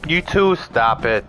You two, stop it.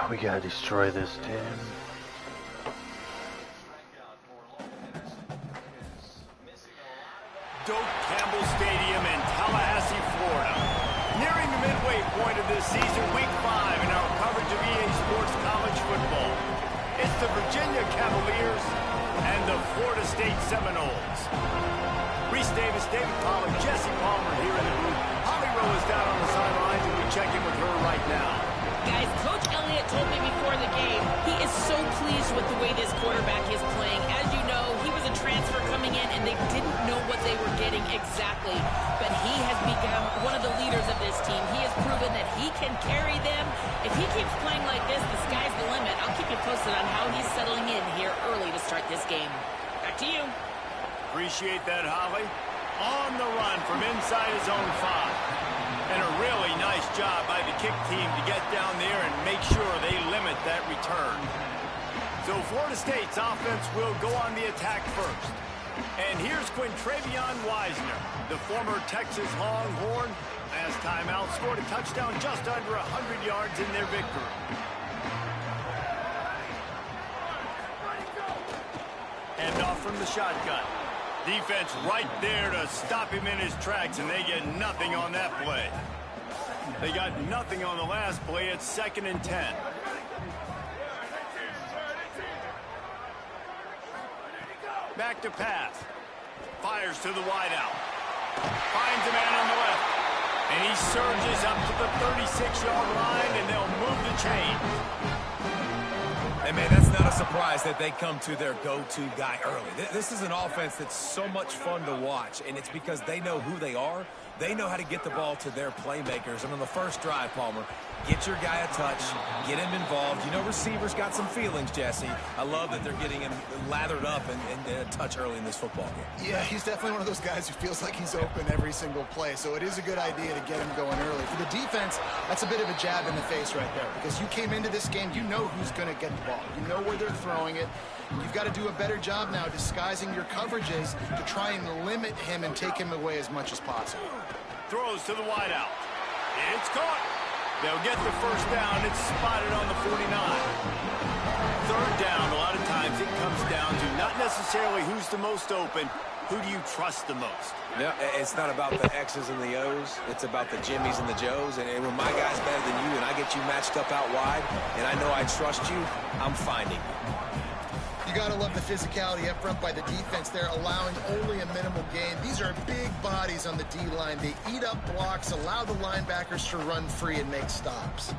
We gotta destroy this team. Doak Campbell Stadium in Tallahassee, Florida. Nearing the midway point of this season, week 5 in our coverage of EA Sports College football. It's the Virginia Cavaliers and the Florida State Seminoles. Reese Davis, David Pollack, Jesse Palmer here in the booth. Holly Rowe is down on the sidelines, and we check in with her right now. Guys, Coach Elliott told me before the game he is so pleased with the way this quarterback is playing. As you know, he was a transfer coming in, and they didn't know what they were getting exactly. But he has become one of the leaders of this team. He has proven that he can carry them. If he keeps playing like this, the sky's the limit. I'll keep you posted on how he's settling in here early to start this game. Back to you. Appreciate that, Holly. On the run from inside his own 5. And a really nice job by the kick team to get down there and make sure they limit that return. So Florida State's offense will go on the attack first. And here's Quintravion Wisener, the former Texas Longhorn. Last time out, scored a touchdown just under 100 yards in their victory. And off from the shotgun. Defense right there to stop him in his tracks, and they get nothing on that play. They got nothing on the last play. It's 2nd and 10. Back to pass. Fires to the wideout. Finds a man on the left. And he surges up to the 36-yard line, and they'll move the chain. Hey, man, that's not a surprise that they come to their go-to guy early. This is an offense that's so much fun to watch, and it's because they know who they are. They know how to get the ball to their playmakers. And on the first drive, Palmer, get your guy a touch, get him involved. You know receivers got some feelings, Jesse. I love that they're getting him lathered up and a touch early in this football game. Yeah, he's definitely one of those guys who feels like he's open every single play. So it is a good idea to get him going early. For the defense, that's a bit of a jab in the face right there. Because you came into this game, you know who's going to get the ball. You know where they're throwing it. You've got to do a better job now disguising your coverages to try and limit him and take him away as much as possible. Throws to the wideout. It's caught. They'll get the first down. It's spotted on the 49. 3rd down, a lot of times it comes down to not necessarily who's the most open, who do you trust the most? Yeah, it's not about the X's and the O's. It's about the Jimmys and the Joes. And when my guy's better than you and I get you matched up out wide and I know I trust you, I'm finding you. You got to love the physicality up front by the defense there, allowing only a minimal gain. These are big bodies on the D-line. They eat up blocks, allow the linebackers to run free and make stops.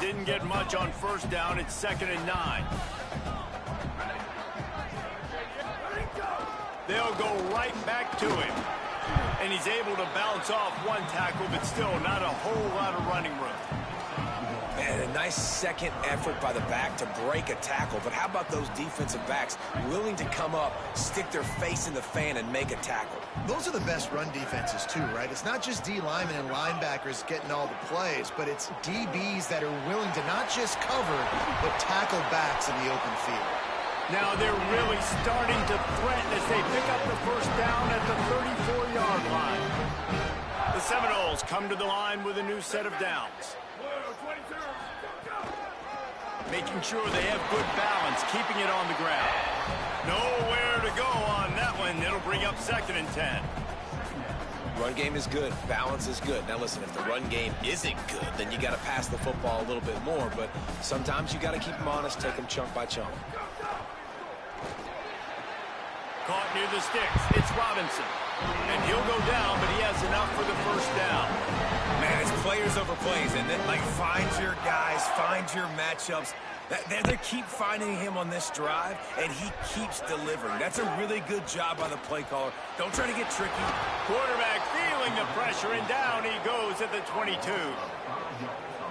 Didn't get much on first down. It's 2nd and 9. They'll go right back to him. And he's able to bounce off one tackle, but still not a whole lot of running room. Man, a nice second effort by the back to break a tackle. But how about those defensive backs willing to come up, stick their face in the fan, and make a tackle? Those are the best run defenses, too, right? It's not just D linemen and linebackers getting all the plays, but it's DBs that are willing to not just cover, but tackle backs in the open field. Now they're really starting to threaten as they pick up the first down at the 34-yard line. The Seminoles come to the line with a new set of downs. Making sure they have good balance, keeping it on the ground. Nowhere to go on that one. It'll bring up 2nd and 10. Run game is good. Balance is good. Now, listen, if the run game isn't good, then you got to pass the football a little bit more. But sometimes you got to keep them honest, take them chunk by chunk. Caught near the sticks. It's Robinson. And he'll go down, but he has enough for the first down. Man, it's players over plays, and then, like, find your guys, find your matchups. They keep finding him on this drive, and he keeps delivering. That's a really good job by the play caller. Don't try to get tricky. Quarterback feeling the pressure, and down he goes at the 22.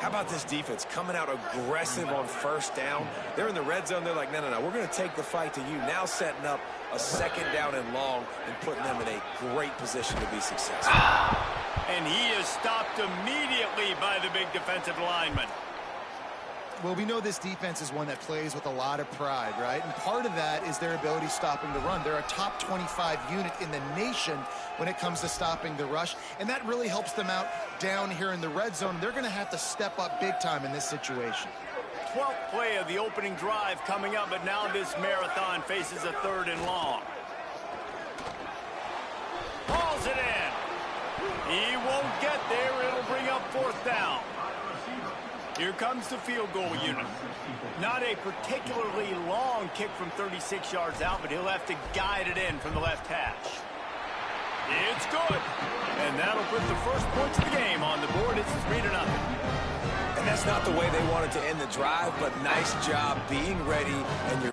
How about this defense coming out aggressive on first down? They're in the red zone. They're like, no, we're going to take the fight to you. Now setting up a 2nd down and long and putting them in a great position to be successful. And he is stopped immediately by the big defensive lineman. Well, we know this defense is one that plays with a lot of pride, right? And part of that is their ability stopping the run. They're a top 25 unit in the nation when it comes to stopping the rush, and that really helps them out down here in the red zone. They're going to have to step up big time in this situation. 12th play of the opening drive coming up, but now this marathon faces a 3rd and long. Hauls it in. He won't get there. It'll bring up 4th down. Here comes the field goal unit. Not a particularly long kick from 36 yards out, but he'll have to guide it in from the left hash. It's good. And that'll put the first points of the game on the board. It's 3-0. And that's not the way they wanted to end the drive, but nice job being ready. And you're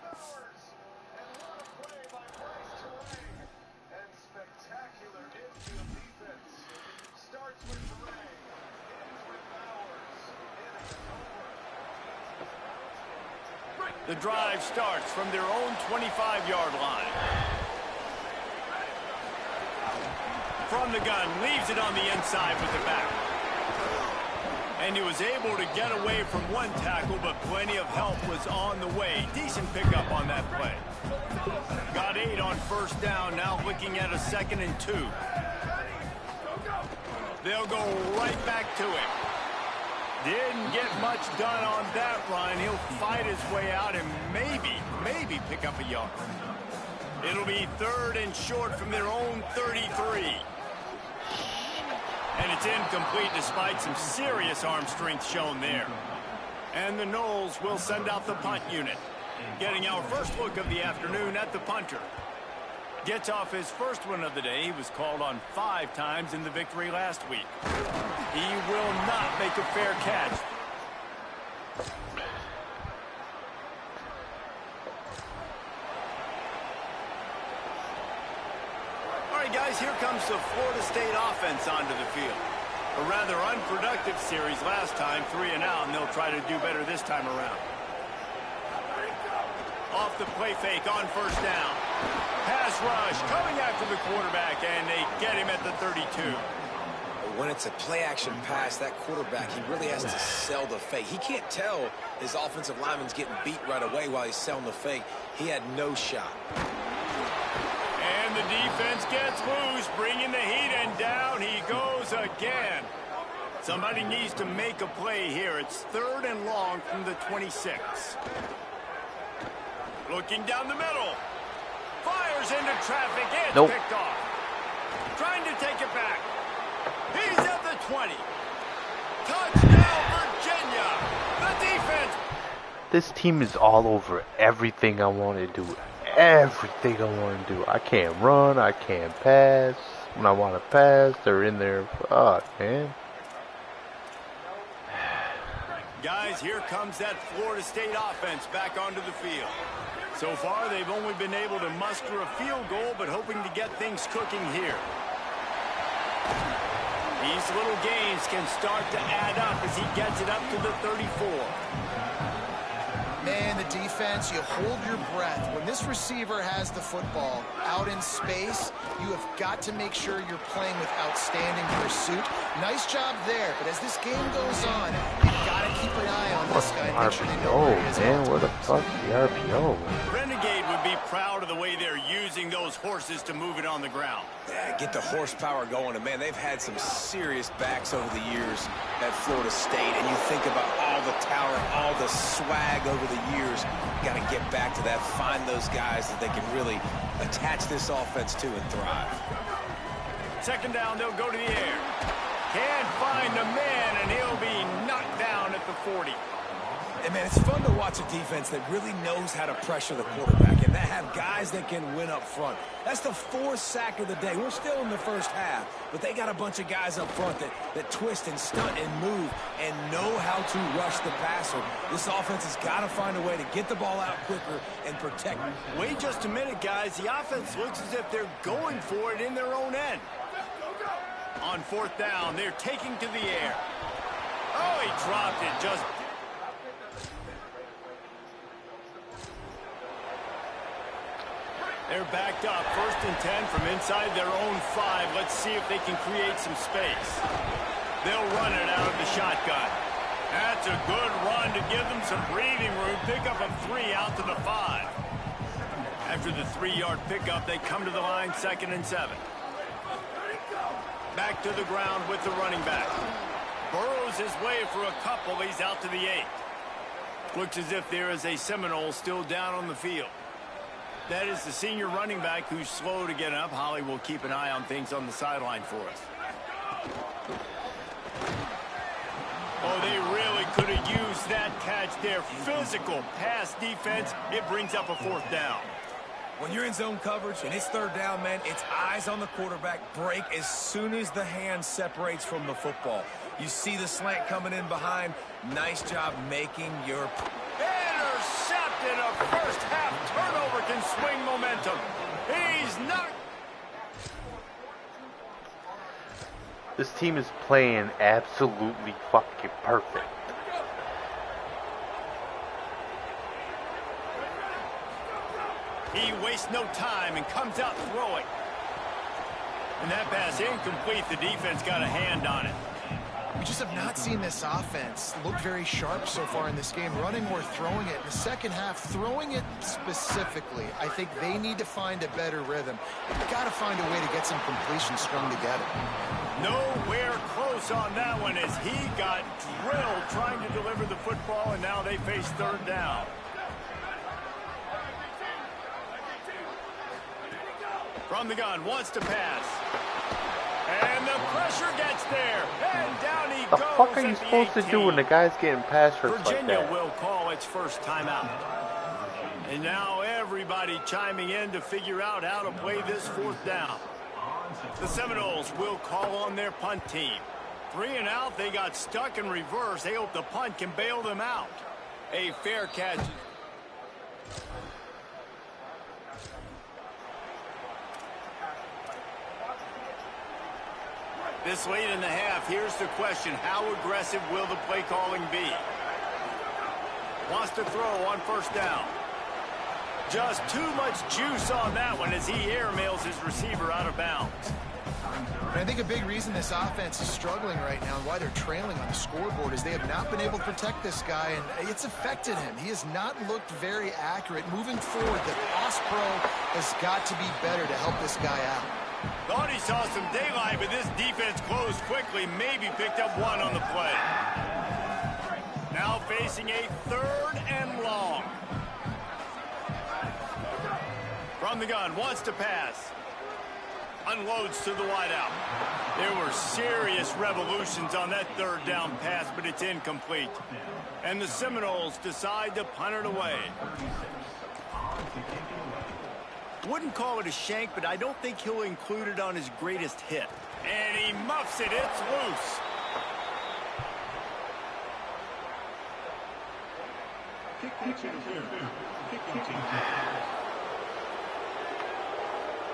The drive starts from their own 25-yard line. From the gun, leaves it on the inside with the back. And he was able to get away from one tackle, but plenty of help was on the way. Decent pickup on that play. Got 8 on first down, now looking at a 2nd and 2. They'll go right back to him. Didn't get much done on that run. He'll fight his way out and maybe pick up a yard. It'll be 3rd and short from their own 33. And it's incomplete despite some serious arm strength shown there. And the Noles will send out the punt unit. Getting our first look of the afternoon at the punter. Gets off his first one of the day. He was called on 5 times in the victory last week. He will not make a fair catch. All right, guys, here comes the Florida State offense onto the field. A rather unproductive series last time, 3 and out, and they'll try to do better this time around. Off the play fake on 1st down. Pass rush coming after the quarterback, and they get him at the 32. When it's a play-action pass, that quarterback, he really has to sell the fake. He can't tell his offensive lineman's getting beat right away while he's selling the fake. He had no shot. And the defense gets loose, bringing the heat, and down he goes again. Somebody needs to make a play here. It's 3rd and long from the 26. Looking down the middle. Fires into traffic. It's picked off. Trying to take it back. He's at the 20. Touchdown, Virginia. The defense. This team is all over everything I want to do. Everything I want to do. I can't run. I can't pass. When I want to pass, they're in there. Fuck, man. Guys, here comes that Florida State offense back onto the field. So far, they've only been able to muster a field goal, but hoping to get things cooking here. These little gains can start to add up as he gets it up to the 34. Man, the defense, you hold your breath. When this receiver has the football out in space, you have got to make sure you're playing with outstanding pursuit. Nice job there, but as this game goes on, you've got to keep an eye on this guy. Make sure they know where he is. Man, where the fuck's the RPO? Renegade would be proud of the way they're using those horses to move it on the ground. Yeah, get the horsepower going. And, man, they've had some serious backs over the years at Florida State. And you think about all the talent, all the swag over the years. Got to get back to that, find those guys that they can really attach this offense to and thrive. 2nd down, they'll go to the air. Can't find a man, and he'll be knocked down at the 40. And, man, it's fun to watch a defense that really knows how to pressure the quarterback and that have guys that can win up front. That's the 4th sack of the day. We're still in the first half, but they got a bunch of guys up front that twist and stunt and move and know how to rush the passer. This offense has got to find a way to get the ball out quicker and protect. Wait just a minute, guys. The offense looks as if they're going for it in their own end. On 4th down, they're taking to the air. Oh, he dropped it just... They're backed up, 1st and 10 from inside their own 5. Let's see if they can create some space. They'll run it out of the shotgun. That's a good run to give them some breathing room. Pick up a 3 out to the 5. After the 3-yard pickup, they come to the line, 2nd and 7. Back to the ground with the running back. Burrows his way for a couple. He's out to the 8. Looks as if there is a Seminole still down on the field. That is the senior running back who's slow to get up. Holly will keep an eye on things on the sideline for us. Oh, they really could have used that catch there. Physical pass defense. It brings up a 4th down. When you're in zone coverage and it's 3rd down, man, it's eyes on the quarterback. Break as soon as the hand separates from the football. You see the slant coming in behind. Nice job making your... Intercepted. A first half turnover can swing momentum. He's not... This team is playing absolutely fucking perfect. He wastes no time and comes out throwing. And that pass incomplete. The defense got a hand on it. We just have not seen this offense look very sharp so far in this game, running or throwing it. In the second half, throwing it specifically, I think they need to find a better rhythm. They've got to find a way to get some completions strung together. Nowhere close close on that one as he got drilled trying to deliver the football, and now they face third down. From the gun, wants to pass. And the pressure gets there. And down he goes. The fuck are you supposed to do when the guy's getting passed for like that? Virginia will call its first timeout. And now everybody chiming in to figure out how to play this fourth down. The Seminoles will call on their punt team. 3 and out, they got stuck in reverse. They hope the punt can bail them out. A fair catch. This late in the half, here's the question. How aggressive will the play calling be? Wants to throw on first down. Just too much juice on that one as he airmails his receiver out of bounds. And I think a big reason this offense is struggling right now and why they're trailing on the scoreboard is they have not been able to protect this guy, and it's affected him. He has not looked very accurate. Moving forward, the pass pro has got to be better to help this guy out. Thought he saw some daylight, but this defense closed quickly, maybe picked up one on the play. Now facing a 3rd and long. From the gun, wants to pass. Unloads to the wideout. There were serious revolutions on that 3rd down pass, but it's incomplete. And the Seminoles decide to punt it away. Wouldn't call it a shank, but I don't think he'll include it on his greatest hit. And he muffs it. It's loose.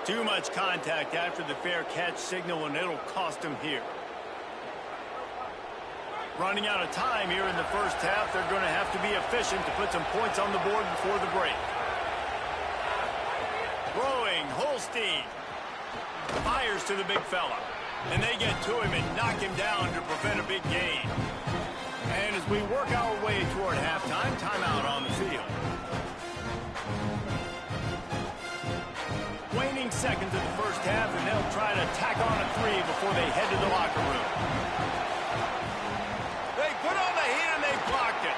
Too much contact after the fair catch signal, and it'll cost him here. Running out of time here in the first half. They're going to have to be efficient to put some points on the board before the break. Throwing, Holstein fires to the big fella, and they get to him and knock him down to prevent a big gain. And as we work our way toward halftime, timeout on the field. Waning seconds of the first half, and they'll try to tack on a 3 before they head to the locker room. They put on the heat and they blocked it.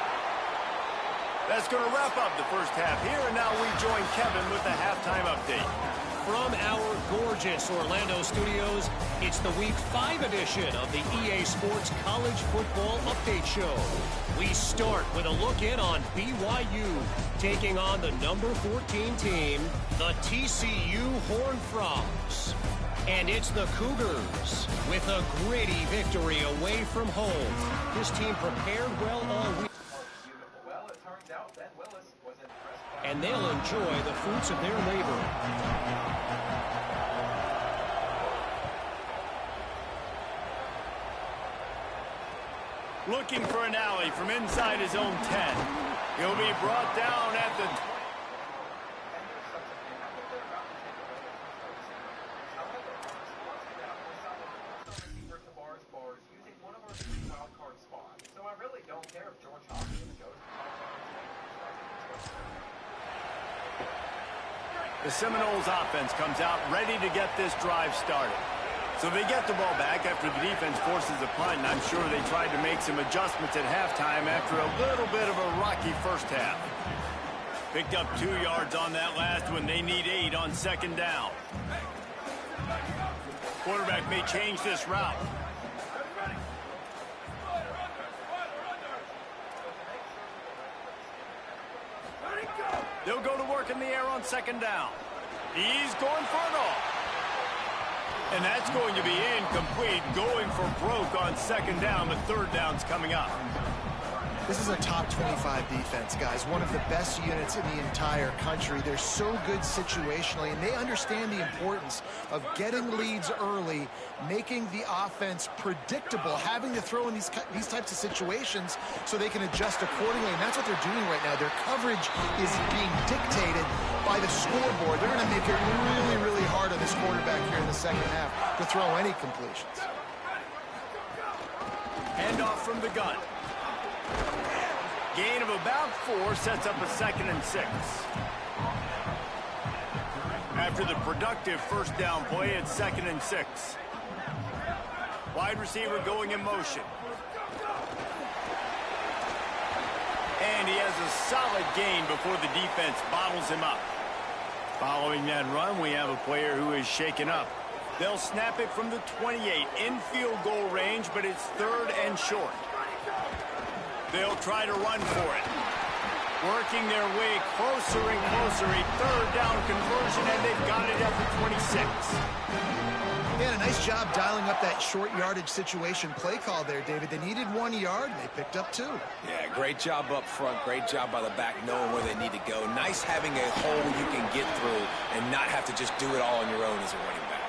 That's going to wrap up the first half here, and now we join Kevin with the halftime update. From our gorgeous Orlando studios, it's the Week 5 edition of the EA Sports College Football Update Show. We start with a look in on BYU, taking on the number 14 team, the TCU Horned Frogs. And it's the Cougars with a gritty victory away from home. This team prepared well all week, and they'll enjoy the fruits of their labor. Looking for an alley from inside his own 10. He'll be brought down at the... The Seminoles offense comes out ready to get this drive started. So they get the ball back after the defense forces a punt, and I'm sure they tried to make some adjustments at halftime after a little bit of a rocky first half. Picked up 2 yards on that last one. They need 8 on second down. Quarterback may change this route. They'll go to work in the air on second down. He's going for it all. And that's going to be incomplete, going for broke on second down. The third down's coming up. This is a top 25 defense, guys. One of the best units in the entire country. They're so good situationally, and they understand the importance of getting leads early, making the offense predictable, having to throw in these types of situations so they can adjust accordingly. And that's what they're doing right now. Their coverage is being dictated by the scoreboard. They're going to make it really, really hard on this quarterback here in the second half to throw any completions. Handoff from the gun. Gain of about 4 sets up a 2nd and 6. After the productive first down play, it's 2nd and 6. Wide receiver going in motion. And he has a solid gain before the defense bottles him up. Following that run, we have a player who is shaken up. They'll snap it from the 28 in field goal range, but it's 3rd and short. They'll try to run for it. Working their way closer and closer. A 3rd down conversion, and they've got it at the 26. They had a nice job dialing up that short yardage situation play call there, David. They needed 1 yard, and they picked up 2. Yeah, great job up front. Great job by the back knowing where they need to go. Nice having a hole you can get through and not have to just do it all on your own as a running back.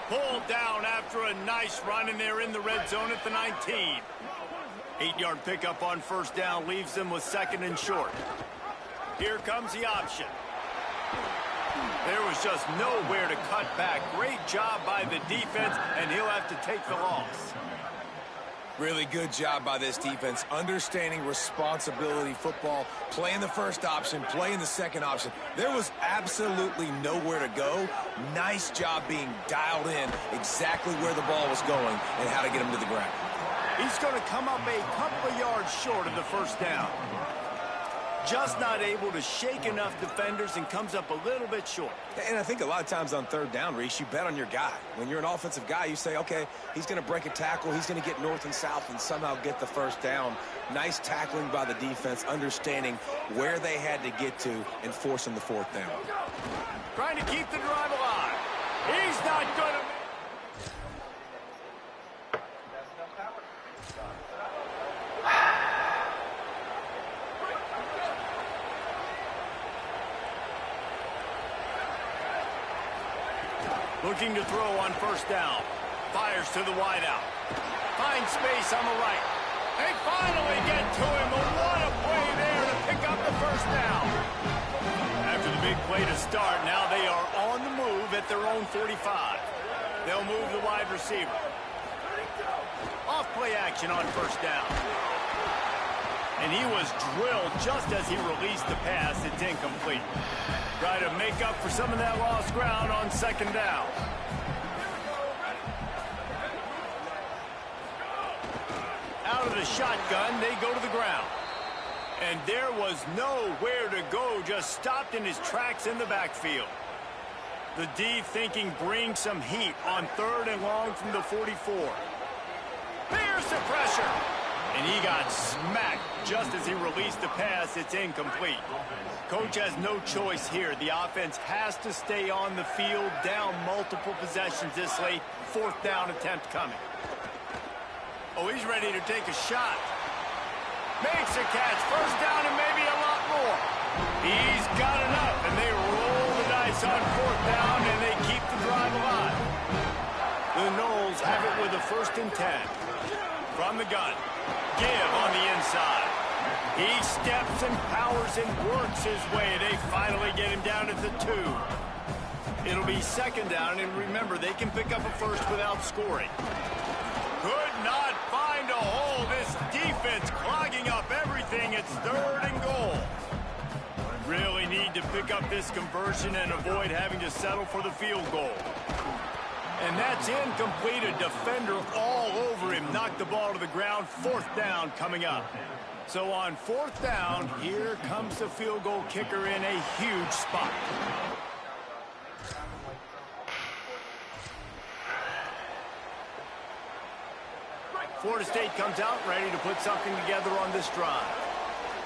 Pulled down after a nice run, and they're in the red zone at the 19. 8-yard pickup on 1st down leaves them with 2nd and short. Here comes the option. There was just nowhere to cut back. Great job by the defense, and he'll have to take the loss. Really good job by this defense, understanding responsibility football, playing the first option, playing the second option. There was absolutely nowhere to go. Nice job being dialed in exactly where the ball was going and how to get him to the ground. He's going to come up a couple of yards short of the 1st down. Just not able to shake enough defenders and comes up a little bit short. And I think a lot of times on 3rd down, Reese, you bet on your guy. When you're an offensive guy, you say, okay, he's going to break a tackle, he's going to get north and south and somehow get the 1st down. Nice tackling by the defense, understanding where they had to get to and forcing the 4th down. Trying to keep the drive alive. He's not going to... Looking to throw on 1st down. Fires to the wideout. Finds space on the right. They finally get to him. But what a play there to pick up the 1st down. After the big play to start, now they are on the move at their own 45. They'll move the wide receiver. Off play action on 1st down. And he was drilled just as he released the pass. It's incomplete. Try to make up for some of that lost ground on 2nd down. Out of the shotgun, they go to the ground. And there was nowhere to go, just stopped in his tracks in the backfield. The D thinking bring some heat on 3rd and long from the 44. There's the pressure. And he got smacked just as he released the pass. It's incomplete. Coach has no choice here. The offense has to stay on the field, down multiple possessions this late. 4th down attempt coming. Oh, he's ready to take a shot. Makes a catch. 1st down and maybe a lot more. He's got enough, and they roll the dice on 4th down, and they keep the drive alive. The Noles have it with a 1st and 10. From the gun. Give on the inside. He steps and powers and works his way. They finally get him down at the 2. It'll be 2nd down, and remember, they can pick up a 1st without scoring. Could not find a hole. This defense clogging up everything. It's 3rd and goal. Really need to pick up this conversion and avoid having to settle for the field goal. And that's incomplete. A defender all over him. Knocked the ball to the ground. 4th down coming up. So on 4th down, here comes the field goal kicker in a huge spot. Florida State comes out ready to put something together on this drive.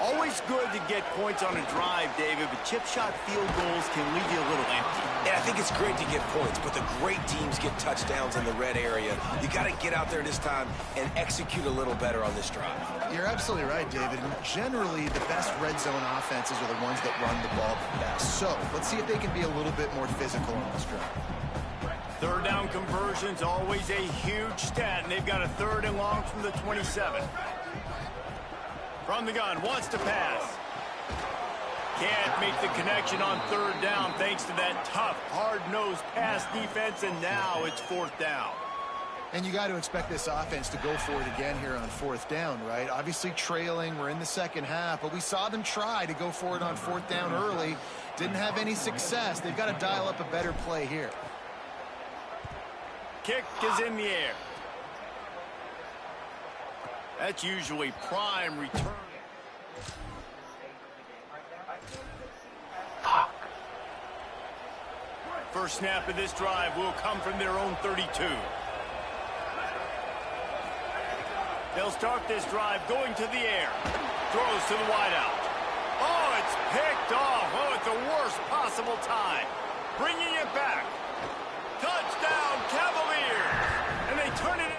Always good to get points on a drive, David, but chip shot field goals can leave you a little empty. And I think it's great to get points, but the great teams get touchdowns in the red area. You got to get out there this time and execute a little better on this drive. You're absolutely right, David. And generally, the best red zone offenses are the ones that run the ball the best. So let's see if they can be a little bit more physical on this drive. 3rd down conversion's always a huge stat, and they've got a 3rd and long from the 27. From the gun, wants to pass. Can't make the connection on 3rd down thanks to that tough, hard-nosed pass defense, and now it's 4th down. And you got to expect this offense to go for it again here on 4th down, right? Obviously trailing, we're in the 2nd half, but we saw them try to go for it on 4th down early. Didn't have any success. They've got to dial up a better play here. Kick is in the air. That's usually prime return. Fuck. First snap of this drive will come from their own 32. They'll start this drive going to the air. Throws to the wideout. Oh, it's picked off. Oh, at the worst possible time. Bringing it back. Touchdown, Cavaliers. And they turn it in.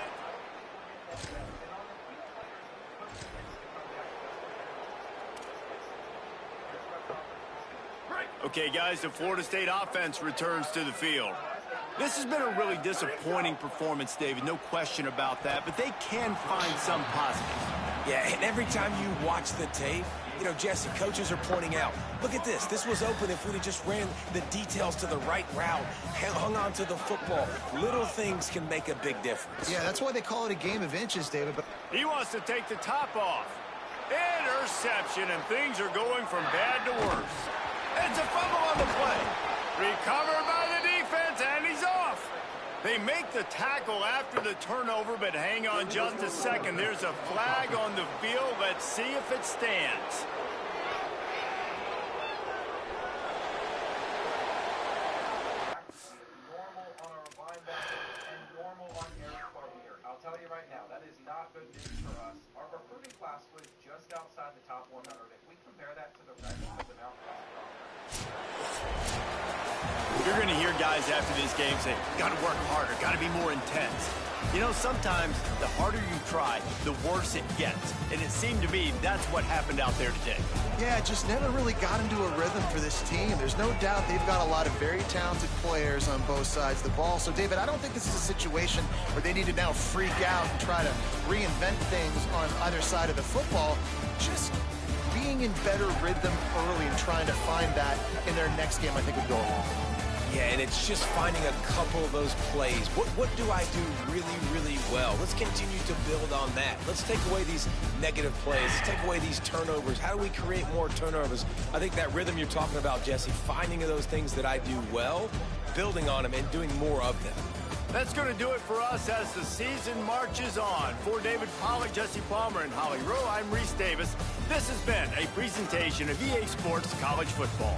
Okay, guys, the Florida State offense returns to the field. This has been a really disappointing performance, David, no question about that, but they can find some positives. Yeah, and every time you watch the tape, you know, Jesse, coaches are pointing out, look at this. This was open if we'd have just ran the details to the right route, hung on to the football. Little things can make a big difference. Yeah, that's why they call it a game of inches, David. But He wants to take the top off. Interception, and things are going from bad to worse. It's a fumble on the play. Recovered by the defense, and he's off. They make the tackle after the turnover, but hang on just a second. There's a flag on the field. Let's see if it stands. Normal on our linebacker and normal on Eric Barbier. I'll tell you right now, that is not good news for us. Our recruiting class was just outside the top 100. If we compare that to the rest of the Mountain West Conference. You're going to hear guys after this game say, got to work harder, got to be more intense. You know, sometimes the harder you try, the worse it gets. And it seemed to me that's what happened out there today. yeah, it just never really got into a rhythm for this team. There's no doubt they've got a lot of very talented players on both sides of the ball. So, David, I don't think this is a situation where they need to now freak out and try to reinvent things on either side of the football. Just being in better rhythm early and trying to find that in their next game, I think, would go a long way. Yeah, and it's just finding a couple of those plays. What do I do really, really well? Let's continue to build on that. Let's take away these negative plays. Let's take away these turnovers. How do we create more turnovers? I think that rhythm you're talking about, Jesse, finding those things that I do well, building on them, and doing more of them. That's going to do it for us as the season marches on. For David Pollack, Jesse Palmer, and Holly Rowe, I'm Reese Davis. This has been a presentation of EA Sports College Football.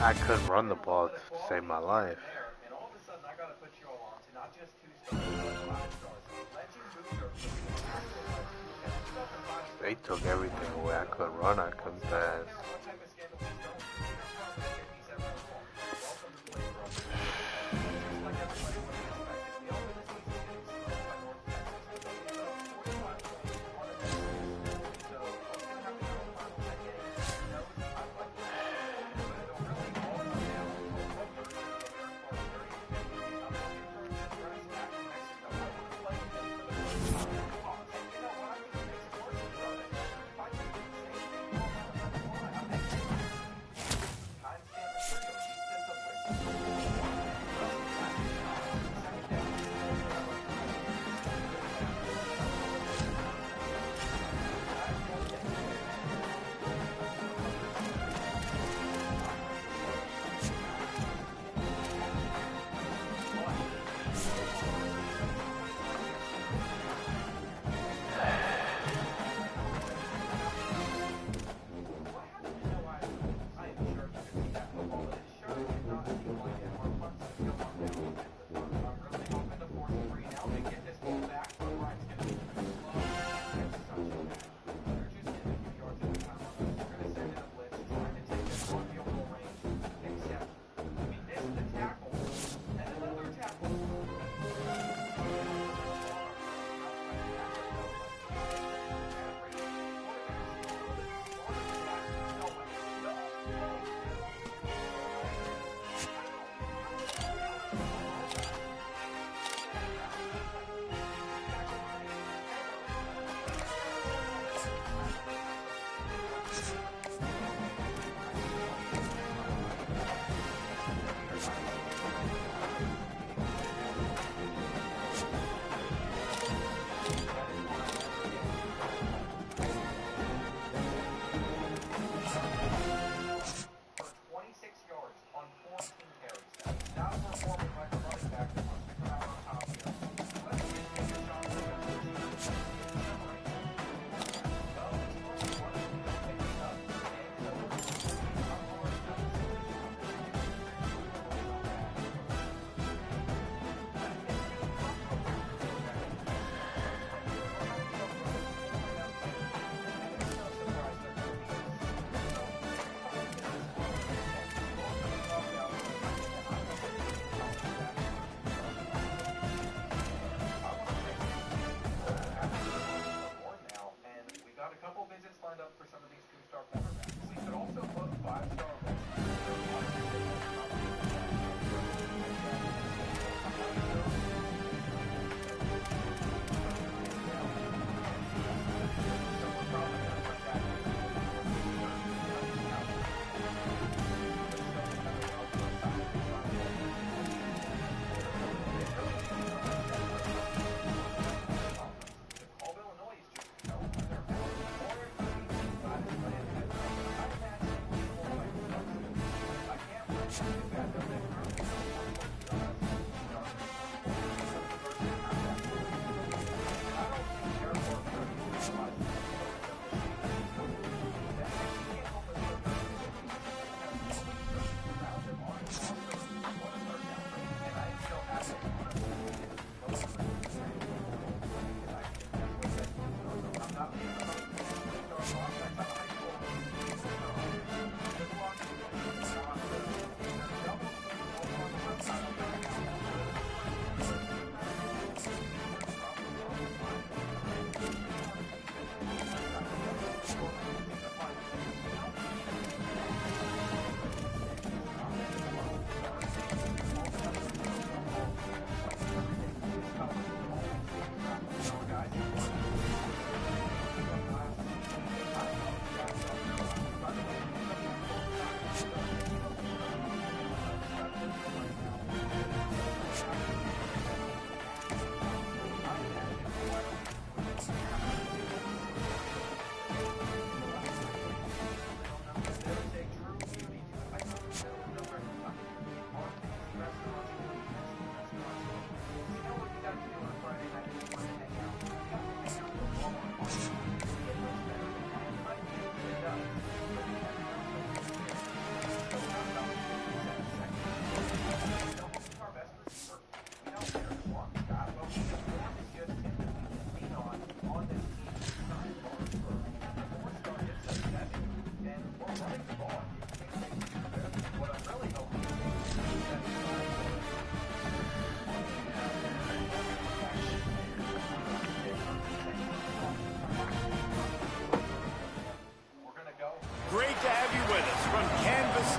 I couldn't run the ball to save my life. And all of a sudden, I got to put you all on to not just 2 stars, but 5 stars. Legend booster. They took everything away. I couldn't run, I couldn't pass. What type of scandal is going on? Let's get these everyone home. Welcome to Play For Us. Just like everybody would have expected, we opened the season getting smoked by North Texas. They put up 45 points on a defense. So, what's going to happen in the final 10 games? Who knows? I'd like to see. But it'll really all come down to what version of Eric Barbier is going to be. I'm looking for him to dress back in Mexico. I want to play him for the first time. And you know what? I think it makes it worse for us. If I do the same thing all around the line,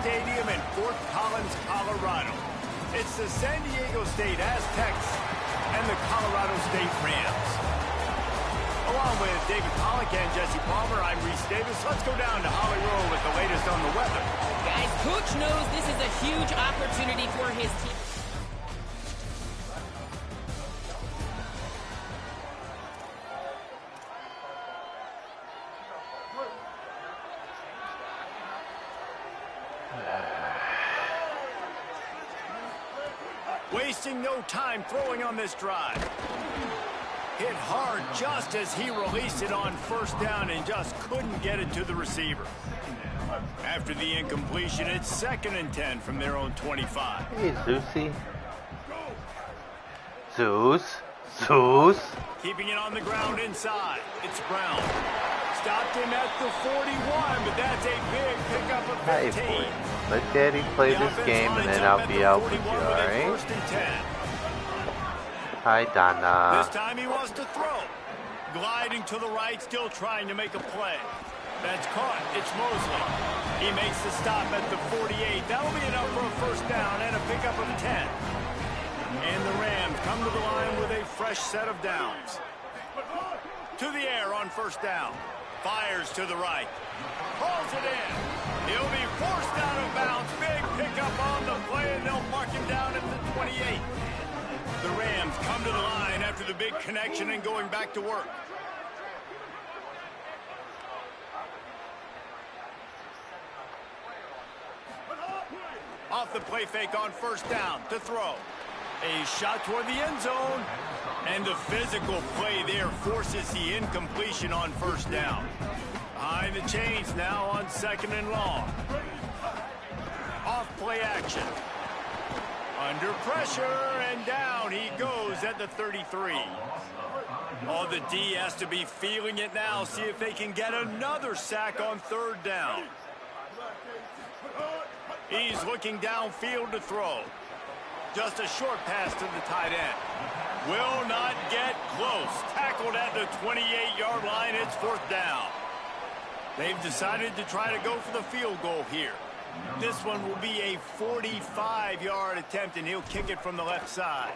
Stadium in Fort Collins, Colorado. It's the San Diego State Aztecs and the Colorado State Rams. Along with David Pollock and Jesse Palmer, I'm Reese Davis. Let's go down to Hollywood with the latest on the weather. Guys, Coach knows this is a huge opportunity for his team. Wasting no time throwing on this drive. Hit hard just as he released it on first down and just couldn't get it to the receiver. After the incompletion, it's 2nd and 10 from their own 25. Hey, Zeusy. Zeus. Keeping it on the ground inside. It's Brown. Stopped him at the 41, but that's a big pickup of 15. Hey, boy. Let Daddy play this game, and then I'll be out with you, alright? 1st and 10. Hi, Donna. This time he wants to throw. Gliding to the right, still trying to make a play. That's caught. It's Mosley. He makes the stop at the 48. That'll be enough for a first down and a pickup of 10. And the Rams come to the line with a fresh set of downs. To the air on first down. Fires to the right. Pulls it in. He'll be forced out of bounds. Big pickup on the play, and they'll mark him down at the 28. The Rams come to the line after the big connection and going back to work. Off the play fake on first down to throw. A shot toward the end zone. And the physical play there forces the incompletion on first down. Behind the chains now on 2nd and long. Off play action. Under pressure, and down he goes at the 33. Oh, the D has to be feeling it now. See if they can get another sack on 3rd down. He's looking downfield to throw. Just a short pass to the tight end. Will not get close. Tackled at the 28-yard line. It's 4th down. They've decided to try to go for the field goal here. This one will be a 45-yard attempt, and he'll kick it from the left side.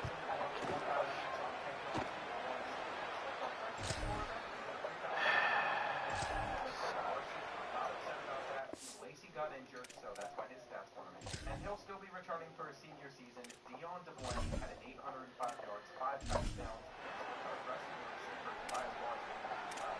Lacey got injured, so that's why his stats weren't. And he'll still be returning for his senior season. Dion DeBlanc had an 805 yards, 5 touchdowns, rushing receiver, 5 yards.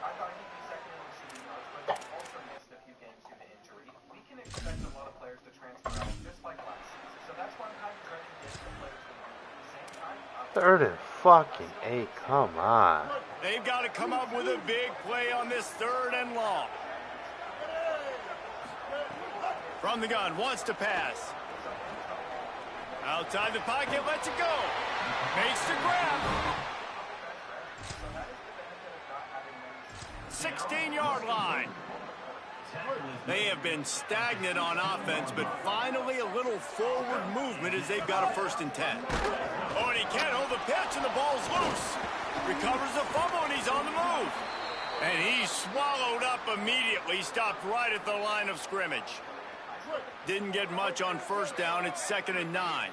I thought he'd be second in receiving yards, but he also missed a few games due to injury. We can expect a lot of players to transfer out, just like last season. So that's why I'm kind of ready to get the players we want. At the same time, 3rd and fucking 8. Come on. They've got to come up with a big play on this 3rd and long. From the gun, wants to pass. Outside the pocket, lets it go. Makes the grab. 16-yard line. They have been stagnant on offense, but finally a little forward movement as they've got a 1st and 10. Oh, and he can't hold the pitch, and the ball's loose. Recovers the fumble, and he's on the move. And he's swallowed up immediately, stopped right at the line of scrimmage. Didn't get much on first down. It's 2nd and 9.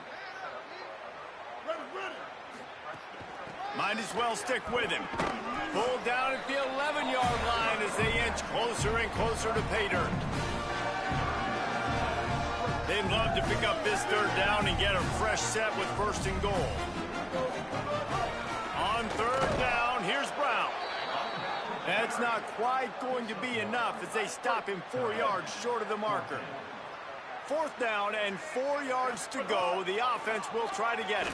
Might as well stick with him. Pulled down at the 11-yard line as they inch closer and closer to pay dirt. They'd love to pick up this 3rd down and get a fresh set with 1st and goal. On 3rd down, here's Brown. That's not quite going to be enough as they stop him 4 yards short of the marker. 4th down and 4 yards to go. The offense will try to get it.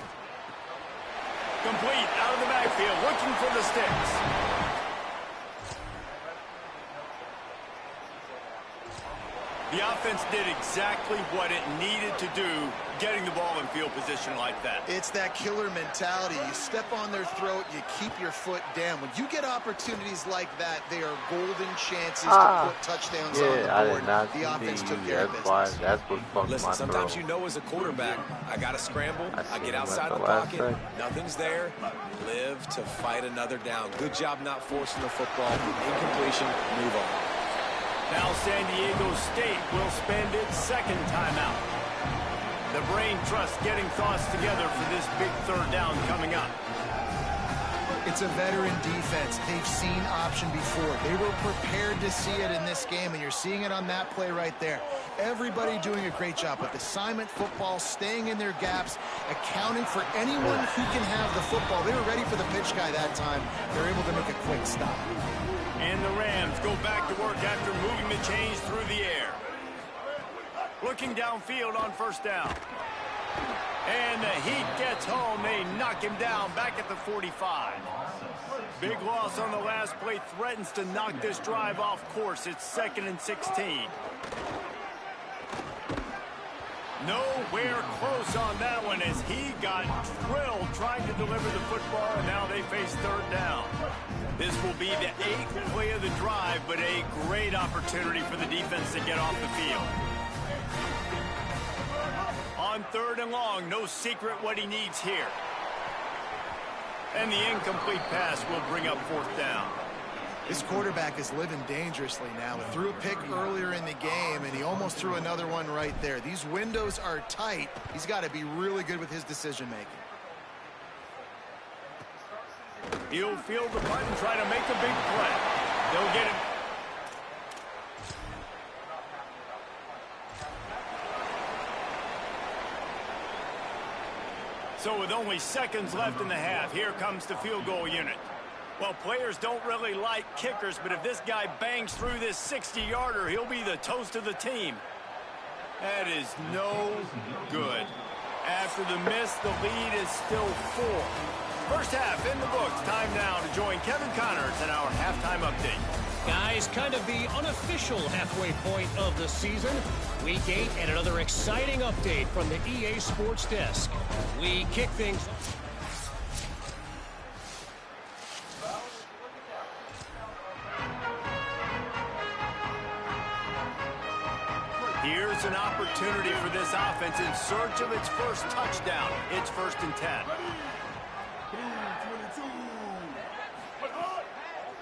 Complete out of the backfield, looking for the sticks. The offense did exactly what it needed to do, getting the ball in field position like that. It's that killer mentality. You step on their throat, you keep your foot down. When you get opportunities like that, they are golden chances to put touchdowns on the board. I did not the offense see took you. care of business. That's what fucked Listen, my sometimes throw. you know as a quarterback, I got to scramble, I get outside the last pocket, second. nothing's there, live to fight another down. Good job not forcing the football, incompletion, move on. Now San Diego State will spend its second timeout. The brain trust getting thoughts together for this big third down coming up. It's a veteran defense. They've seen option before. They were prepared to see it in this game, and you're seeing it on that play right there. Everybody doing a great job with assignment football, staying in their gaps, accounting for anyone who can have the football. They were ready for the pitch guy that time. They're able to make a quick stop. And the Rams go back to work after moving the chains through the air. Looking downfield on first down. And the Heat gets home. They knock him down back at the 45. Big loss on the last play threatens to knock this drive off course. It's 2nd and 16. Nowhere close on that one as he got drilled trying to deliver the football, and now they face third down. This will be the 8th play of the drive, but a great opportunity for the defense to get off the field. On 3rd and long, no secret what he needs here. And the incomplete pass will bring up 4th down. This quarterback is living dangerously now. He threw a pick earlier in the game, and he almost threw another one right there. These windows are tight. He's got to be really good with his decision-making. He'll field the punt and try to make a big play. They'll get him. So with only seconds left in the half, here comes the field goal unit. Well, players don't really like kickers, but if this guy bangs through this 60-yarder, he'll be the toast of the team. That is no good. After the miss, the lead is still 4. First half in the books. Time now to join Kevin Connors in our halftime update. Guys, kind of the unofficial halfway point of the season. Week 8 and another exciting update from the EA Sports Desk. We kick things. Here's an opportunity for this offense in search of its first touchdown. It's 1st and 10.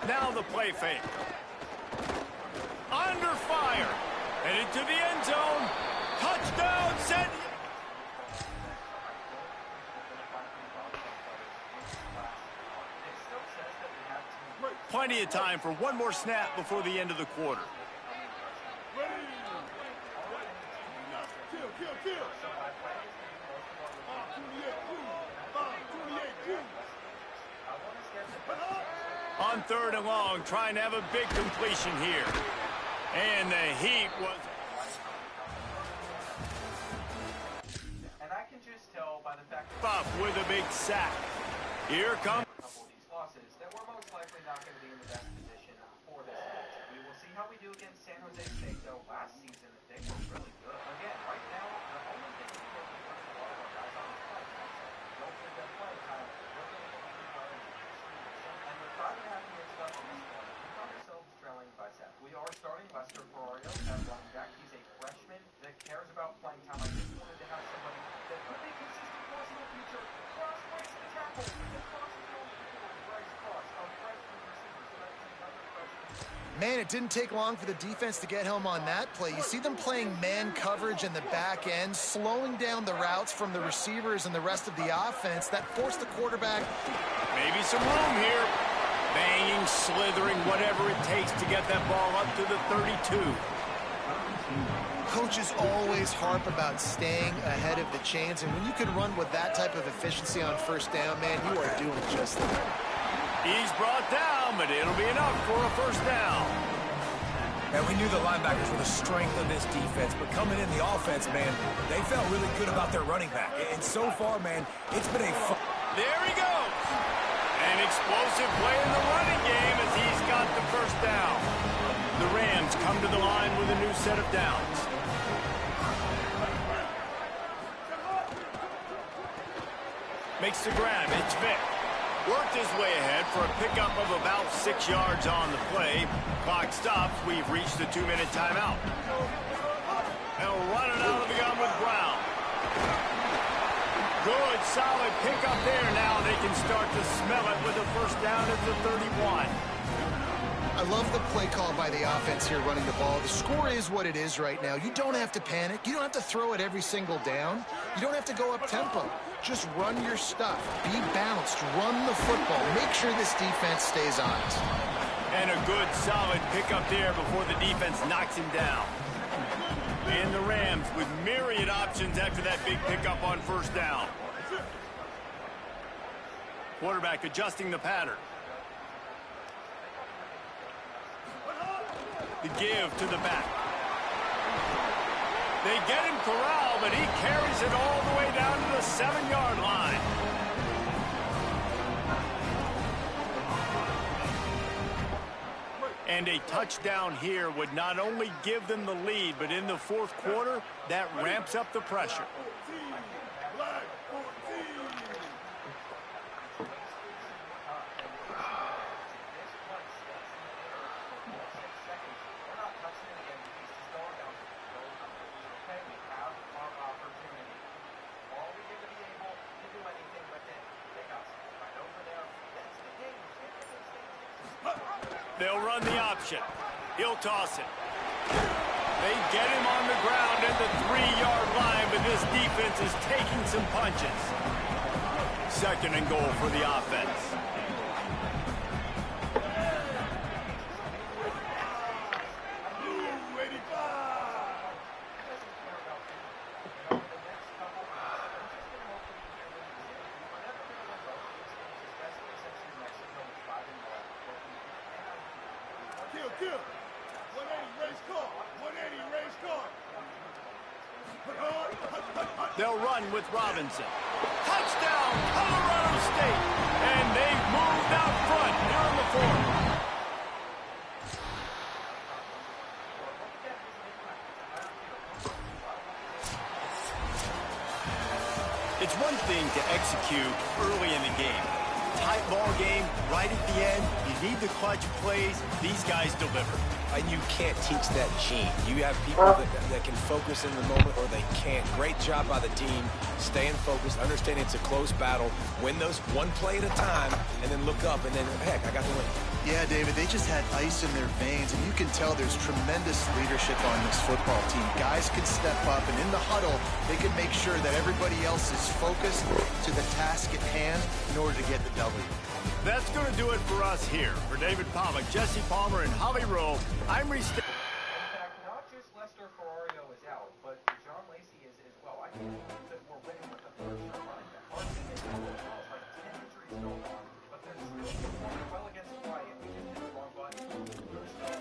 Now the play fake. Under fire. Headed to the end zone. Touchdown, San Diego. Plenty of time for one more snap before the end of the quarter. On 3rd and long, trying to have a big completion here. And the Heat was... And I can just tell by the fact that... Buff with a big sack. Here comes... a couple of these losses that we're most likely not going to be in the best position for this match. We will see how we do against San Jose State, though. Last season, they were really good. Again, right now, the only thing we can do is a lot of our guys on this play. Don't think that play kind of looking at what we are and with 5.5 minutes left in this one, we found ourselves trailing by 7. We are starting Lester Ferrario at running back. He's a freshman that cares about playing time. I just wanted to have somebody that could be consistent for us in the future. Cross breaks the tackle. Cross field for Bryce Cross, a freshman receiver. So that's another freshman. Man, it didn't take long for the defense to get home on that play. You see them playing man coverage in the back end, slowing down the routes from the receivers and the rest of the offense. That forced the quarterback. Maybe some room here. Banging, slithering, whatever it takes to get that ball up to the 32. Coaches always harp about staying ahead of the chains, and when you can run with that type of efficiency on first down, man, you are doing just that. He's brought down, but it'll be enough for a first down. And we knew the linebackers were the strength of this defense, but coming in the offense, man, they felt really good about their running back. And so far, man, it's been a fun... There he goes. An explosive play in the running game as he's got the first down. The Rams come to the line with a new set of downs. Makes the grab. It's Vick. Worked his way ahead for a pickup of about 6 yards on the play. Clock stops. We've reached the 2-minute timeout. And running out of the gun with Brown. Good, solid pickup there. Now they can start to smell it with a first down at the 31. I love the play call by the offense here running the ball. The score is what it is right now. You don't have to panic. You don't have to throw it every single down. You don't have to go up tempo. Just run your stuff. Be balanced. Run the football. Make sure this defense stays honest. And a good, solid pickup there before the defense knocks him down. And the Rams with myriad options after that big pickup on first down. Quarterback adjusting the pattern. The give to the back. They get him corralled, but he carries it all the way down to the 7-yard line. And a touchdown here would not only give them the lead, but in the fourth quarter, that ramps up the pressure. They'll run the option. He'll toss it. They get him on the ground at the 3-yard line, but this defense is taking some punches. 2nd and goal for the offense. They'll run with Robinson. Touchdown, Colorado State. And they've moved out front here in the 4th. It's one thing to execute early in the game. Tight ball game, right at the end. You need the clutch plays. These guys deliver. And you can't teach that gene. You have people that can focus in the moment or they can't. Great job by the team, staying focused, understanding it's a close battle, win those one play at a time, and then look up, and then, heck, I got the win. Yeah, David, they just had ice in their veins, and you can tell there's tremendous leadership on this football team. Guys can step up, and in the huddle, they can make sure that everybody else is focused to the task at hand in order to get the W. That's going to do it for us here. For David Pollack, Jesse Palmer, and Holly Rowe, I'm Reese. In fact, not just Lester Ferrario is out, but John Lacey is as well. I think that we're winning with the third-string running back. Our team is full of balls, like 10 injuries so far, but they're still performing well against Hawaii, and we just hit the wrong button. They're still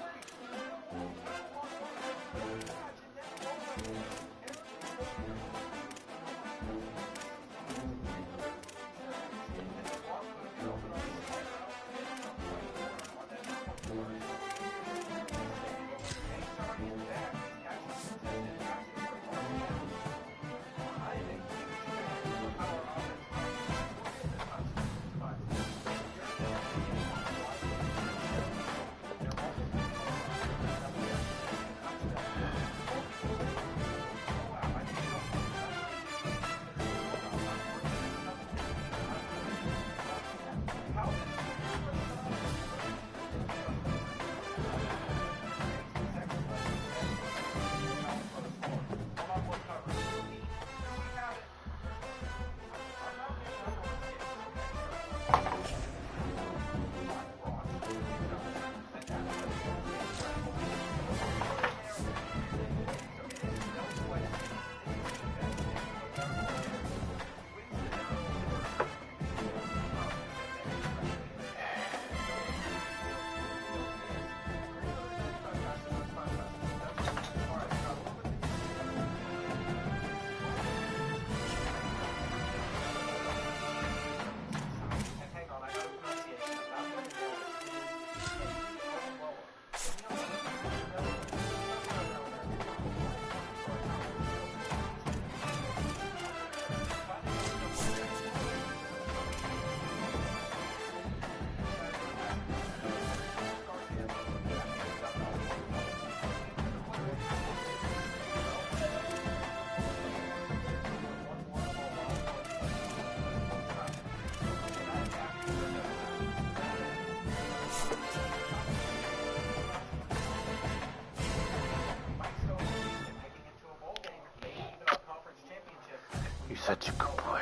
Such a good boy.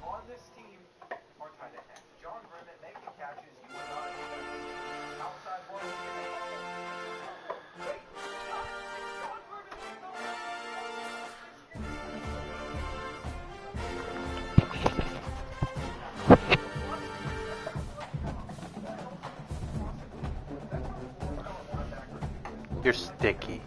On this team are tight end ends. John Grimmett making catches. You would not expect. Outside one. Wait, stop. John Grimmett. You're sticky.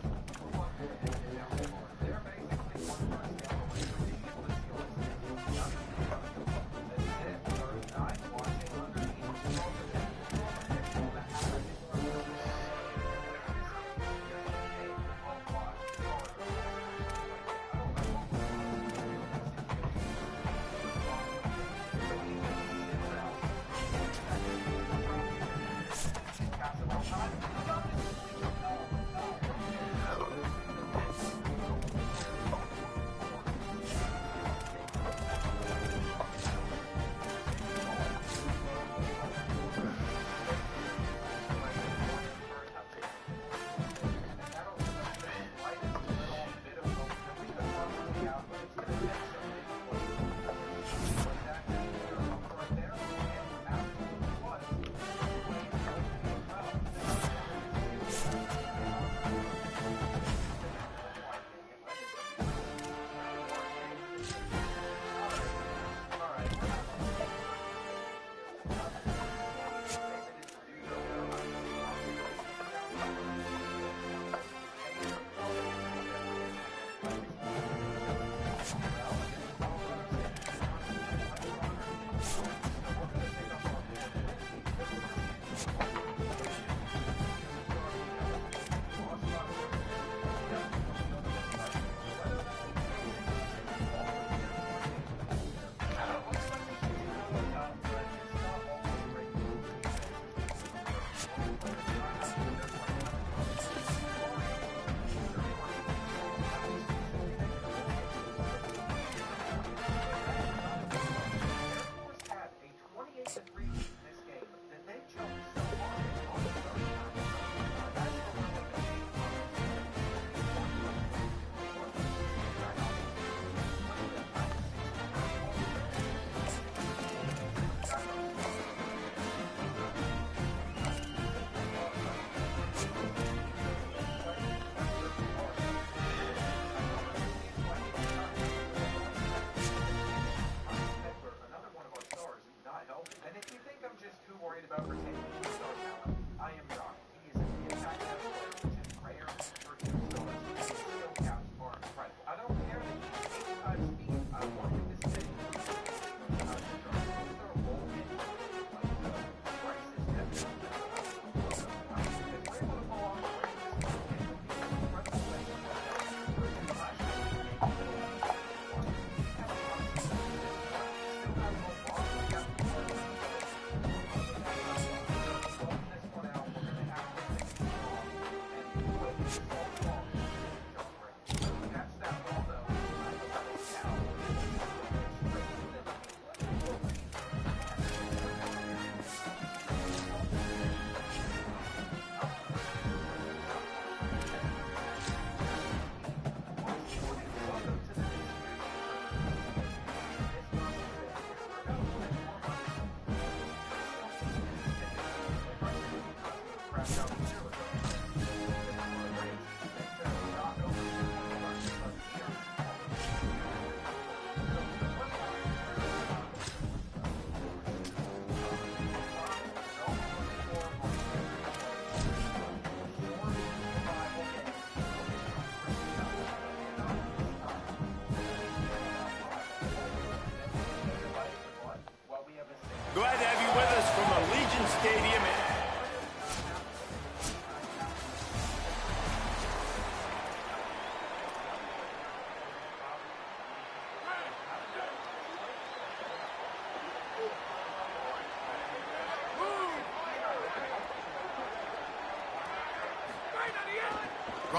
Glad to have you with us from Allegiant Stadium.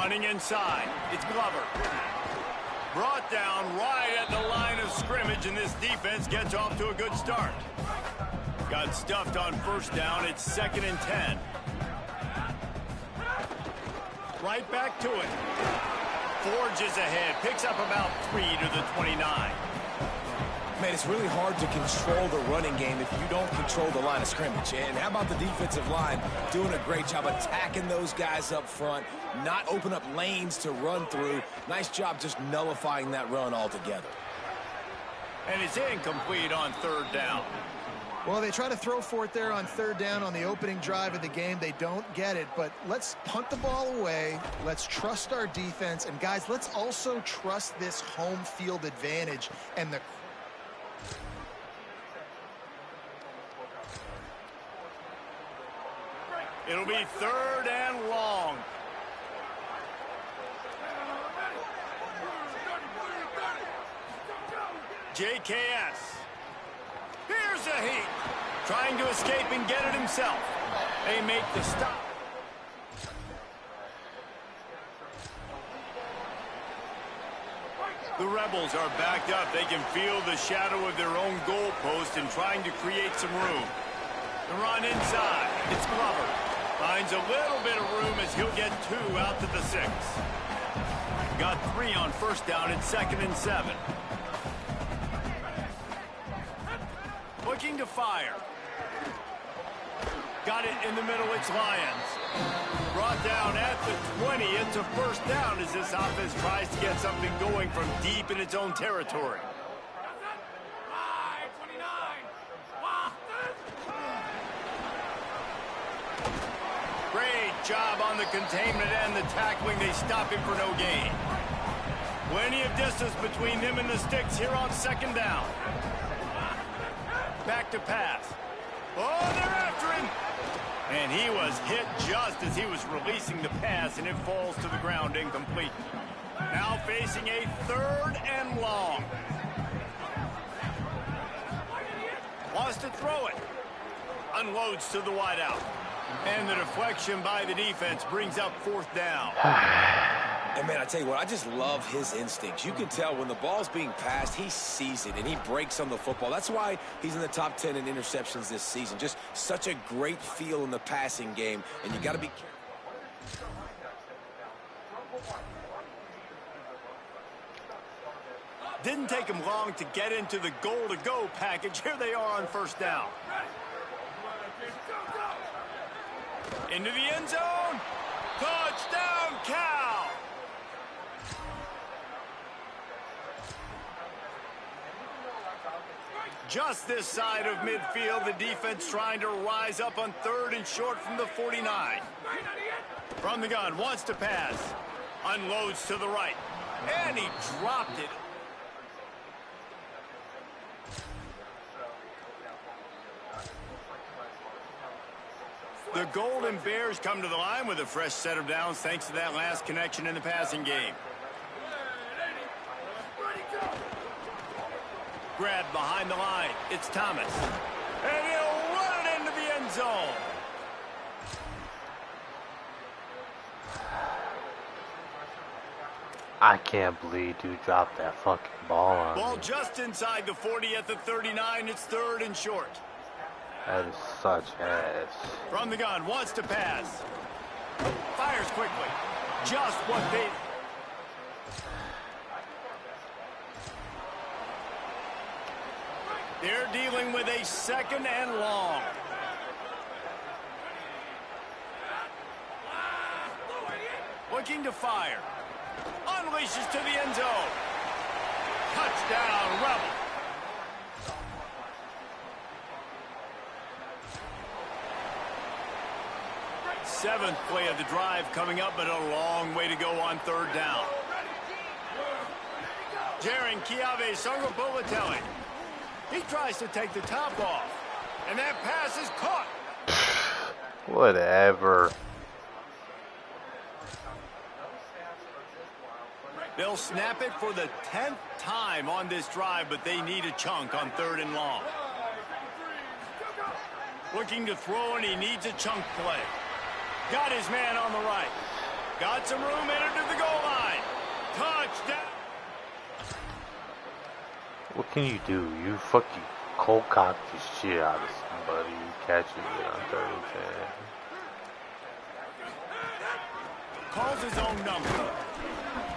Running inside, it's Glover. Brought down right at the line of scrimmage, and this defense gets off to a good start. Got stuffed on first down. It's 2nd and 10. Right back to it. Forges ahead. Picks up about 3 to the 29. Man, it's really hard to control the running game if you don't control the line of scrimmage. And how about the defensive line doing a great job attacking those guys up front, not open up lanes to run through. Nice job just nullifying that run altogether. And it's incomplete on 3rd down. Well, they try to throw for it there on 3rd down on the opening drive of the game. They don't get it, but let's punt the ball away. Let's trust our defense. And, guys, let's also trust this home field advantage and the It'll be 3rd and long. JKS. Here's a heat. Trying to escape and get it himself. They make the stop. The Rebels are backed up. They can feel the shadow of their own goalpost and trying to create some room. The run inside. It's Glover. Finds a little bit of room as he'll get 2 out to the 6. Got 3 on first down. It's 2nd and 7. Looking to fire. Got it in the middle. It's Lions. Brought down at the 20. It's a first down as this offense tries to get something going from deep in its own territory. Great job on the containment and the tackling. They stop him for no gain. Plenty of distance between them and the sticks here on 2nd down. Back to pass. Oh, they're after him. And he was hit just as he was releasing the pass, and it falls to the ground incomplete. Now facing a 3rd and long. Wants to throw it. Unloads to the wideout. And the deflection by the defense brings up 4th down. And, man, I tell you what, I just love his instincts. You can tell when the ball's being passed, he sees it, and he breaks on the football. That's why he's in the top 10 in interceptions this season. Just such a great feel in the passing game, and you got to be careful. Didn't take him long to get into the goal-to-go package. Here they are on first down. Into the end zone. Touchdown, Cal. Just this side of midfield, the defense trying to rise up on 3rd and short from the 49. From the gun, wants to pass. Unloads to the right. And he dropped it. The Golden Bears come to the line with a fresh set of downs thanks to that last connection in the passing game. Grabbed behind the line. It's Thomas. And he'll run it into the end zone. I can't believe dude dropped that fucking ball on Ball me. just inside the 40 at the 39. It's 3rd and short. That is such ass. From the gun, wants to pass. Fires quickly. Just what they... They're dealing with a 2nd and long. Looking to fire. Unleashes to the end zone. Touchdown, Rebel. Seventh play of the drive coming up, but a long way to go on 3rd down. Jaron Kiave Songobulatelli. He tries to take the top off, and that pass is caught. Whatever. They'll snap it for the 10th time on this drive, but they need a chunk on 3rd and long. Looking to throw, and he needs a chunk play. Got his man on the right. Got some room headed to the goal line. Touchdown. What can you do? You fucking cold cock the shit out of somebody. You catch it on 3rd and 10. Calls his own number.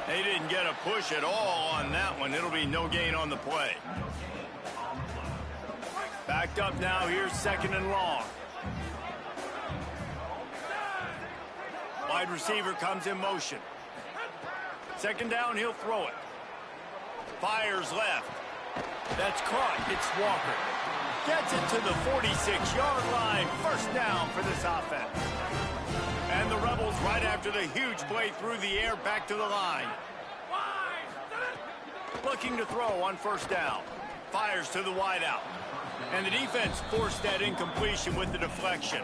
They didn't get a push at all on that one. It'll be no gain on the play. Backed up now. Here's 2nd and long. Wide receiver comes in motion. 2nd down, he'll throw it. Fires left. That's caught. It's Walker. Gets it to the 46-yard line. 1st down for this offense. And the Rebels right after the huge play through the air back to the line. Looking to throw on 1st down. Fires to the wideout. And the defense forced that incompletion with the deflection.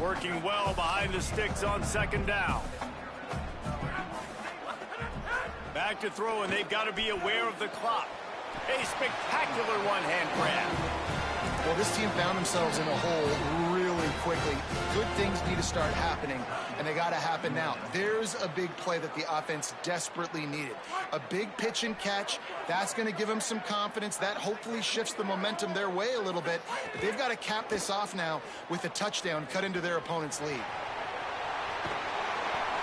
Working well behind the sticks on 2nd down. Back to throw, and they've got to be aware of the clock. A spectacular one-hand grab. Well, this team found themselves in a hole really quickly. Good things need to start happening, and they got to happen now. There's a big play that the offense desperately needed. A big pitch and catch. That's going to give them some confidence. That hopefully shifts the momentum their way a little bit. But they've got to cap this off now with a touchdown cut into their opponent's lead.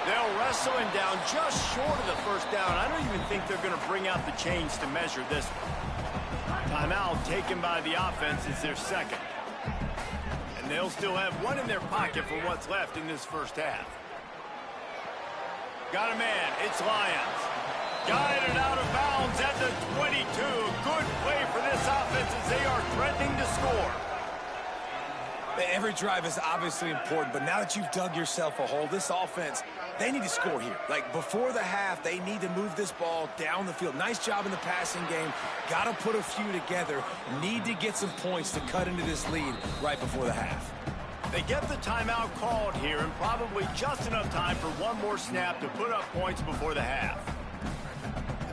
They'll wrestle him down just short of the 1st down. I don't even think they're going to bring out the chains to measure this one. Timeout taken by the offense is their 2nd. And they'll still have one in their pocket for what's left in this 1st half. Got a man. It's Lyons. Guided out of bounds at the 22. Good play for this offense as they are threatening to score. Every drive is obviously important, but now that you've dug yourself a hole, this offense, they need to score here. Like, before the half, they need to move this ball down the field. Nice job in the passing game. Got to put a few together. Need to get some points to cut into this lead right before the half. They get the timeout called here, and probably just enough time for one more snap to put up points before the half.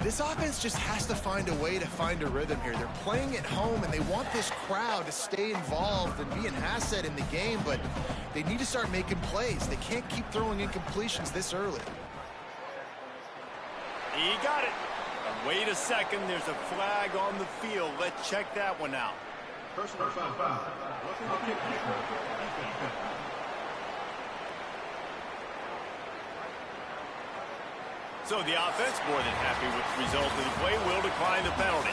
This offense just has to find a way to find a rhythm here. They're playing at home, and they want this crowd to stay involved and be an asset in the game, but they need to start making plays. They can't keep throwing incompletions this early. He got it. Wait a second. There's a flag on the field. Let's check that one out. Personal foul. So the offense, more than happy with the result of the play, will decline the penalty.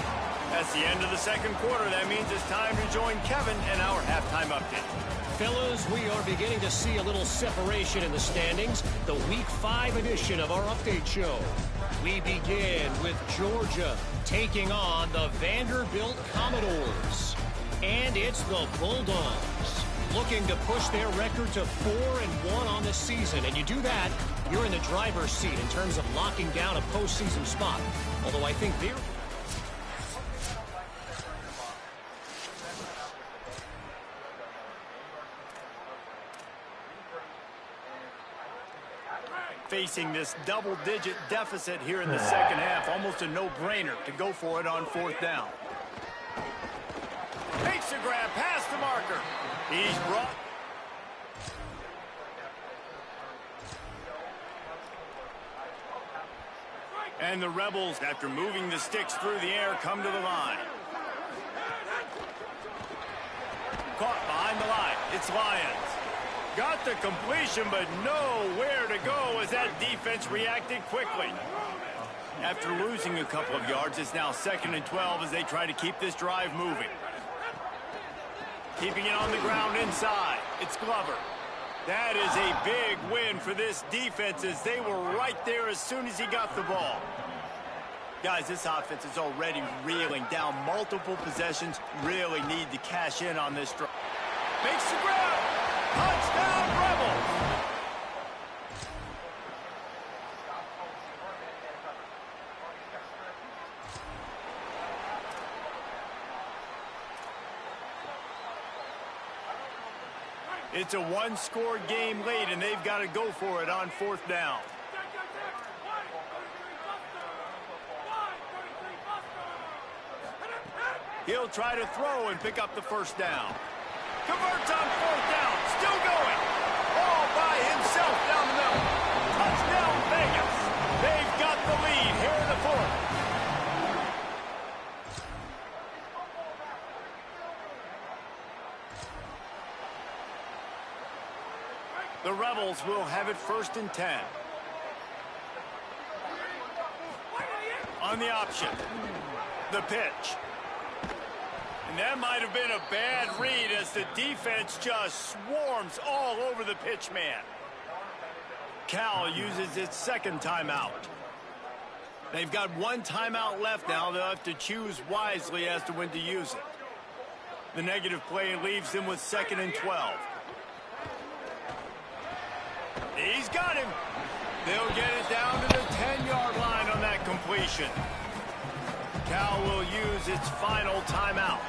That's the end of the 2nd quarter. That means it's time to join Kevin and our halftime update. Fellas, we are beginning to see a little separation in the standings. The Week 5 edition of our update show. We begin with Georgia taking on the Vanderbilt Commodores. And it's the Bulldogs looking to push their record to 4-1 on the season. And you do that, you're in the driver's seat in terms of locking down a postseason spot. Although I think they're... Facing this double-digit deficit here in the 2nd half, almost a no-brainer to go for it on 4th down. Makes a grab past the marker. He's brought... And the Rebels, after moving the sticks through the air, come to the line. Caught behind the line. It's Lyons. Got the completion, but nowhere to go as that defense reacted quickly. After losing a couple of yards, it's now 2nd and 12 as they try to keep this drive moving. Keeping it on the ground inside. It's Glover. That is a big win for this defense as they were right there as soon as he got the ball. Guys, this offense is already reeling down multiple possessions. Really need to cash in on this drive. Makes the grab. Touchdown, Rebels. It's a one-score game late, and they've got to go for it on 4th down. He'll try to throw and pick up the 1st down. Converts on 4th down. Still going. All by himself down the middle. Touchdown, Vegas. They've got the lead here in the fourth. The Rebels will have it 1st and 10. On the option. The pitch. And that might have been a bad read as the defense just swarms all over the pitch man. Cal uses its 2nd timeout. They've got 1 timeout left now. They'll have to choose wisely as to when to use it. The negative play leaves them with 2nd and 12. He's got him. They'll get it down to the 10-yard line on that completion. Cal will use its final timeout.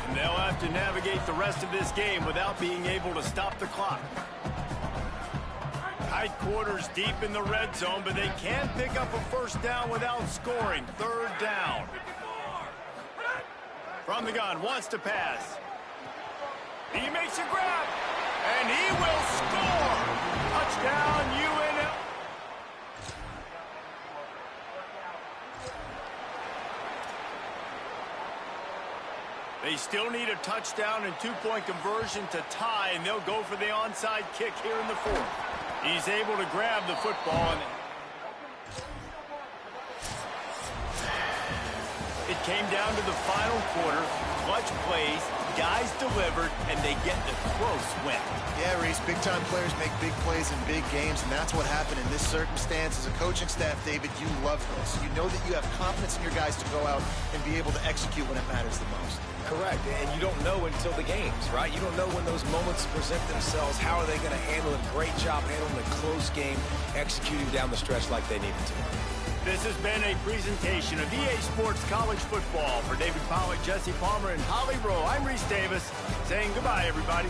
And they'll have to navigate the rest of this game without being able to stop the clock. Tight quarters deep in the red zone, but they can pick up a 1st down without scoring. 3rd down. From the gun, wants to pass. He makes a grab, and he will score. Touchdown, UNL. They still need a touchdown and 2-point conversion to tie, and they'll go for the onside kick here in the 4th. He's able to grab the football, and it came down to the final quarter. Clutch plays, guys delivered, and they get the close win. Yeah, Reese, big-time players make big plays in big games, and that's what happened in this circumstance. As a coaching staff, David, you love this. You know that you have confidence in your guys to go out and be able to execute when it matters the most. Correct, and you don't know until the games, right? You don't know when those moments present themselves. How are they going to handle it? Great job handling a close game, executing down the stretch like they needed to. This has been a presentation of EA Sports College Football. For David Pollack, Jesse Palmer, and Holly Rowe, I'm Reese Davis saying goodbye, everybody.